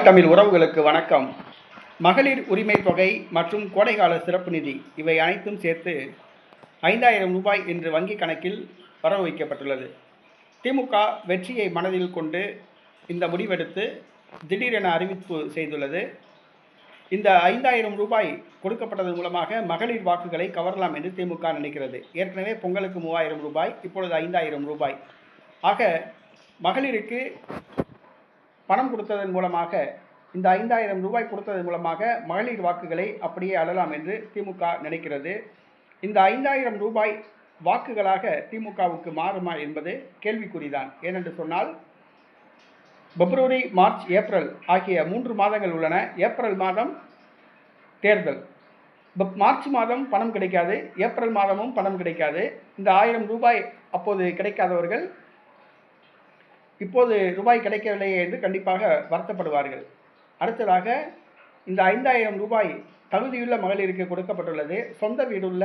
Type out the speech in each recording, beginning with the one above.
தாய் தமிழ் உறவுகளுக்கு வணக்கம். மகளிர் உரிமை தொகை மற்றும் கோடைகால சிறப்பு நிதி இவை அனைத்தும் சேர்த்து 5000 ரூபாய் என்று வங்கி கணக்கில் வரவு வைக்கப்பட்டுள்ளது. திமுக வெற்றியை மனதில் கொண்டு இந்த முடிவெடுத்து திடீரென அறிவிப்பு செய்துள்ளது. இந்த 5000 ரூபாய் கொடுக்கப்பட்டதன் மூலமாக மகளிர் வாக்குகளை கவரலாம் என்று திமுக நினைக்கிறது. ஏற்கனவே பொங்கலுக்கு 3000 ரூபாய், இப்பொழுது 5000 ரூபாய். ஆக மகளிருக்கு பணம் கொடுத்ததன் மூலமாக, இந்த 5000 ரூபாய் கொடுத்ததன் மூலமாக மகளிர் வாக்குகளை அப்படியே அழலாம் என்று திமுக நினைக்கிறது. இந்த 5000 ரூபாய் வாக்குகளாக திமுகவுக்கு மாறுமா என்பது கேள்விக்குறிதான். ஏனென்று சொன்னால், பிப்ரவரி, மார்ச், ஏப்ரல் ஆகிய 3 மாதங்கள் உள்ளன. ஏப்ரல் மாதம் தேர்தல், மார்ச் மாதம் பணம் கிடைக்காது, ஏப்ரல் மாதமும் பணம் கிடைக்காது. இந்த 1000 ரூபாய் அப்போது கிடைக்காதவர்கள் இப்போது ரூபாய் கிடைக்கவில்லையே என்று கண்டிப்பாக வருத்தப்படுவார்கள். அடுத்ததாக, இந்த 5000 ரூபாய் தகுதியுள்ள மகளிருக்கு கொடுக்கப்பட்டுள்ளது. சொந்த வீடுள்ள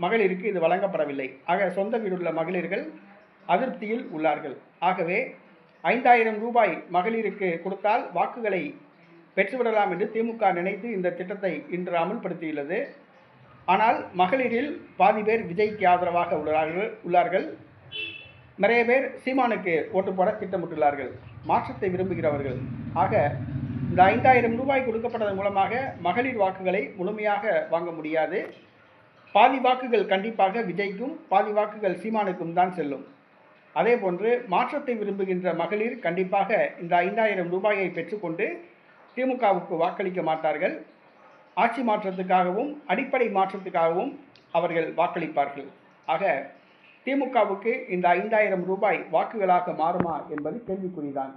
மகளிருக்கு இது வழங்கப்படவில்லை. ஆக சொந்த வீடுள்ள மகளிர்கள் அதிருப்தியில் உள்ளார்கள். ஆகவே 5000 ரூபாய் மகளிருக்கு கொடுத்தால் வாக்குகளை பெற்றுவிடலாம் என்று திமுக நினைத்து இந்த திட்டத்தை இன்று அமல்படுத்தியுள்ளது. ஆனால் மகளிரில் பாதி பேர் விஜய்க்கு ஆதரவாக உள்ளார்கள். நிறைய பேர் சீமானுக்கு ஓட்டு போட திட்டமிட்டுள்ளார்கள், மாற்றத்தை விரும்புகிறவர்கள். ஆக இந்த 5000 ரூபாய் கொடுக்கப்பட்டதன் மூலமாக மகளிர் வாக்குகளை முழுமையாக வாங்க முடியாது. பாதி வாக்குகள் கண்டிப்பாக விஜய்க்கும், பாதி வாக்குகள் சீமானுக்கும் தான் செல்லும். அதே போன்று மாற்றத்தை விரும்புகின்ற மகளிர் கண்டிப்பாக இந்த 5000 ரூபாயை பெற்றுக்கொண்டு திமுகவுக்கு வாக்களிக்க மாட்டார்கள். ஆட்சி மாற்றத்துக்காகவும் அடிப்படை மாற்றத்துக்காகவும் அவர்கள் வாக்களிப்பார்கள். ஆக திமுகவுக்கு இந்த 5000 ரூபாய் வாக்குகளாக மாறுமா என்பது கேள்விக்குறிதான்.